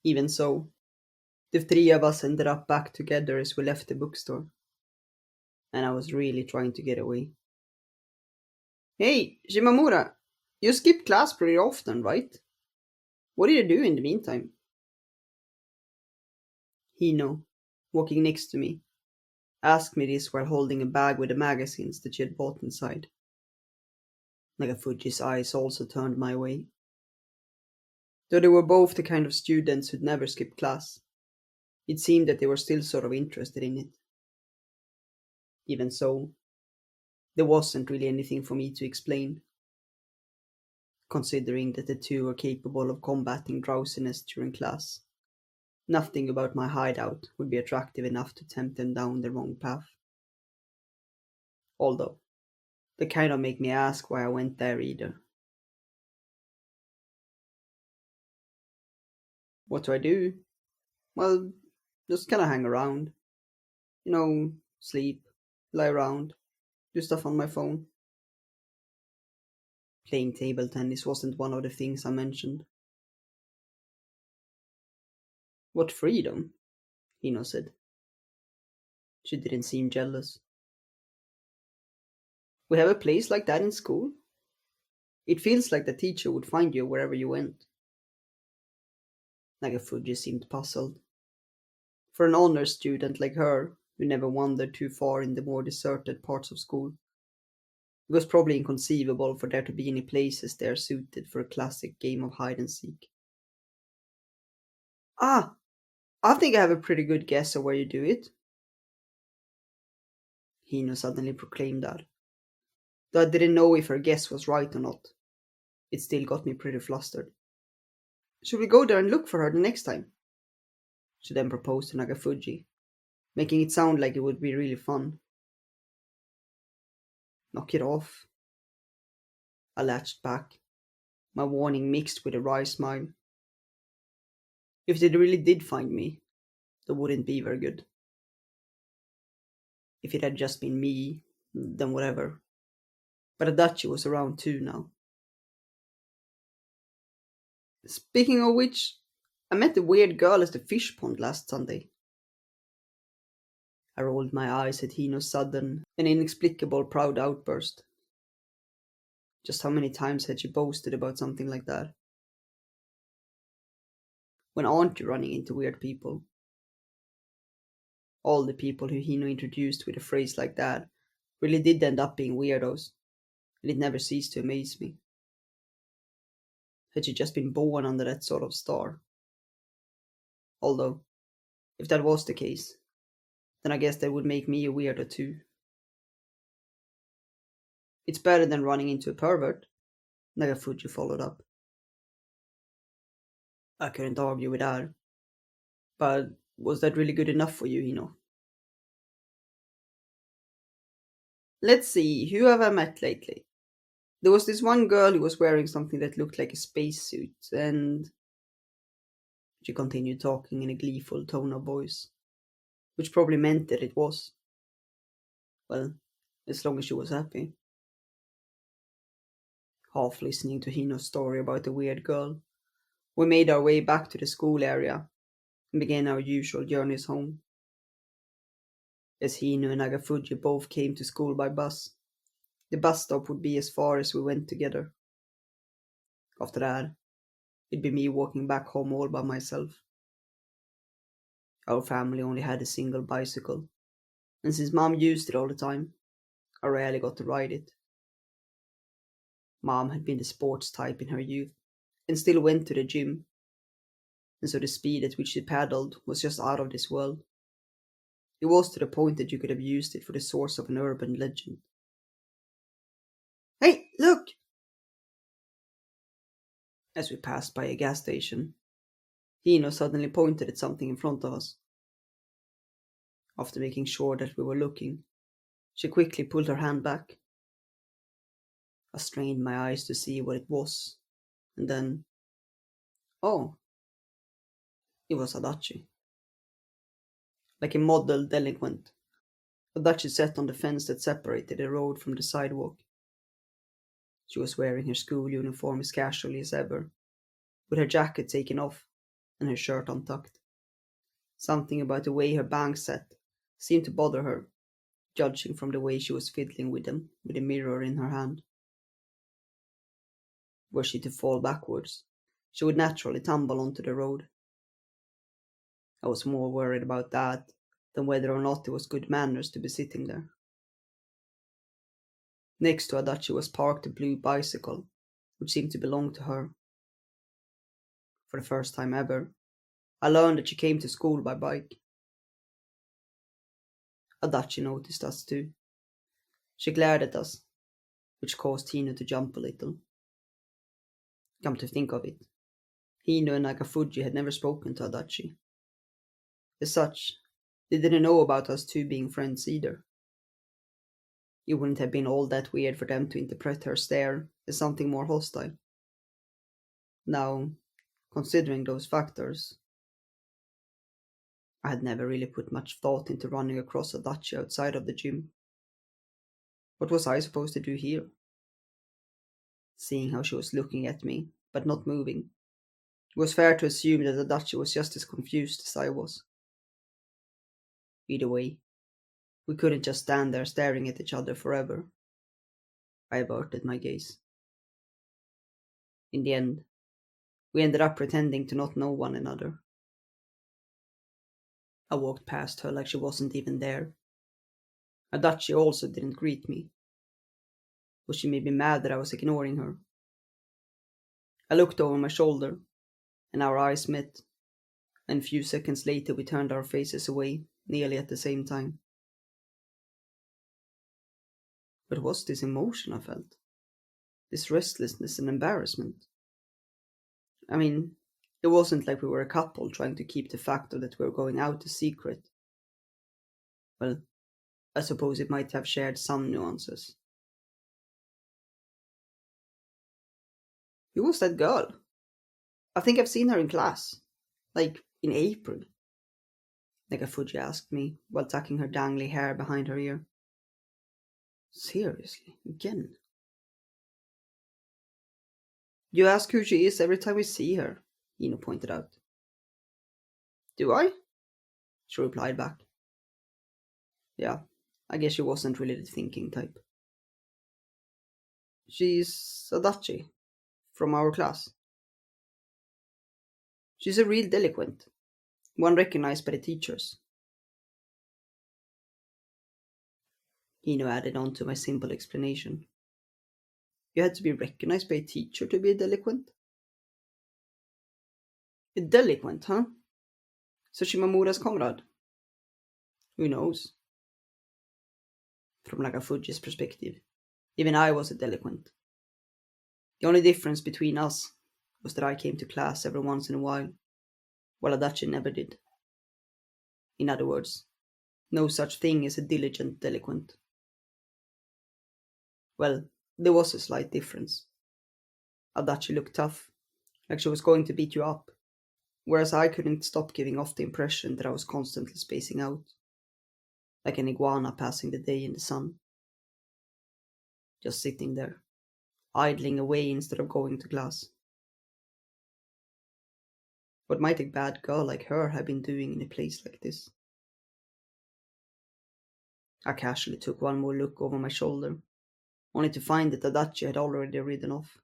Even so, the three of us ended up back together as we left the bookstore, and I was really trying to get away. Hey, Shimamura, you skip class pretty often, right? What did you do in the meantime? Hino, walking next to me, asked me this while holding a bag with the magazines that she had bought inside. Nagafuji's eyes also turned my way. Though they were both the kind of students who'd never skip class, it seemed that they were still sort of interested in it. Even so, there wasn't really anything for me to explain, considering that the two were capable of combating drowsiness during class. Nothing about my hideout would be attractive enough to tempt them down the wrong path. Although, they kind of make me ask why I went there either. What do I do? Well, just kinda hang around. Sleep, lie around, do stuff on my phone. Playing table tennis wasn't one of the things I mentioned. What freedom? Hino said. She didn't seem jealous. We have a place like that in school? It feels like the teacher would find you wherever you went. Nagafuji seemed puzzled. For an honor student like her, who never wandered too far in the more deserted parts of school, it was probably inconceivable for there to be any places there suited for a classic game of hide and seek. Ah, I think I have a pretty good guess of where you do it, Hino suddenly proclaimed that. Though I didn't know if her guess was right or not, it still got me pretty flustered. Should we go there and look for her the next time? She then proposed to Nagafuji, making it sound like it would be really fun. Knock it off. I latched back, my warning mixed with a wry smile. If they really did find me, that wouldn't be very good. If it had just been me, then whatever. But Adachi was around too now. Speaking of which, I met the weird girl at the fish pond last Sunday. I rolled my eyes at Hino's sudden and inexplicable proud outburst. Just how many times had she boasted about something like that? When aren't you running into weird people? All the people who Hino introduced with a phrase like that really did end up being weirdos, and it never ceased to amaze me. Had she just been born under that sort of star? Although, if that was the case, then I guess that would make me a weirdo too. It's better than running into a pervert, Nagafuji followed up. I couldn't argue with that. But was that really good enough for you, Hino? Let's see, who have I met lately? There was this one girl who was wearing something that looked like a spacesuit, and she continued talking in a gleeful tone of voice, which probably meant that it was. Well, as long as she was happy. Half listening to Hino's story about the weird girl, we made our way back to the school area and began our usual journeys home. As Hino and Nagafuji both came to school by bus, the bus stop would be as far as we went together. After that, it'd be me walking back home all by myself. Our family only had a single bicycle, and since Mom used it all the time, I rarely got to ride it. Mom had been the sports type in her youth, and still went to the gym, and so the speed at which she paddled was just out of this world. It was to the point that you could have used it for the source of an urban legend. Hey, look! As we passed by a gas station, Hino suddenly pointed at something in front of us. After making sure that we were looking, she quickly pulled her hand back. I strained my eyes to see what it was, and then, oh, it was Adachi. Like a model delinquent, Adachi sat on the fence that separated the road from the sidewalk. She was wearing her school uniform as casually as ever, with her jacket taken off and her shirt untucked. Something about the way her bangs sat seemed to bother her, judging from the way she was fiddling with them with a mirror in her hand. Were she to fall backwards, she would naturally tumble onto the road. I was more worried about that than whether or not it was good manners to be sitting there. Next to Adachi was parked a blue bicycle, which seemed to belong to her. For the first time ever, I learned that she came to school by bike. Adachi noticed us too. She glared at us, which caused Hino to jump a little. Come to think of it, Hino and Nagafuji had never spoken to Adachi. As such, they didn't know about us two being friends either. It wouldn't have been all that weird for them to interpret her stare as something more hostile. Now, considering those factors, I had never really put much thought into running across Adachi outside of the gym. What was I supposed to do here? Seeing how she was looking at me, but not moving, it was fair to assume that Adachi was just as confused as I was. Either way, we couldn't just stand there staring at each other forever. I averted my gaze. In the end, we ended up pretending to not know one another. I walked past her like she wasn't even there. Adachi also didn't greet me. Was she maybe mad that I was ignoring her? I looked over my shoulder, and our eyes met, and a few seconds later we turned our faces away, nearly at the same time. What was this emotion I felt? This restlessness and embarrassment? I mean, it wasn't like we were a couple trying to keep the fact that we were going out a secret. Well, I suppose it might have shared some nuances. Who was that girl? I think I've seen her in class. Like, in April. Nagafuji asked me, while tucking her dangly hair behind her ear. Seriously, again? You ask who she is every time we see her, Ino pointed out. Do I? She replied back. Yeah, I guess she wasn't really the thinking type. She's Adachi, from our class. She's a real delinquent, one recognized by the teachers. Ino added on to my simple explanation. You had to be recognized by a teacher to be a delinquent? A delinquent, huh? So Shimamura's comrade? Who knows? From Nagafuji's perspective, even I was a delinquent. The only difference between us was that I came to class every once in a while Adachi never did. In other words, no such thing as a diligent delinquent. Well, there was a slight difference. Adachi looked tough, like she was going to beat you up, whereas I couldn't stop giving off the impression that I was constantly spacing out, like an iguana passing the day in the sun. Just sitting there, idling away instead of going to class. What might a bad girl like her have been doing in a place like this? I casually took one more look over my shoulder, only to find that Adachi had already ridden off.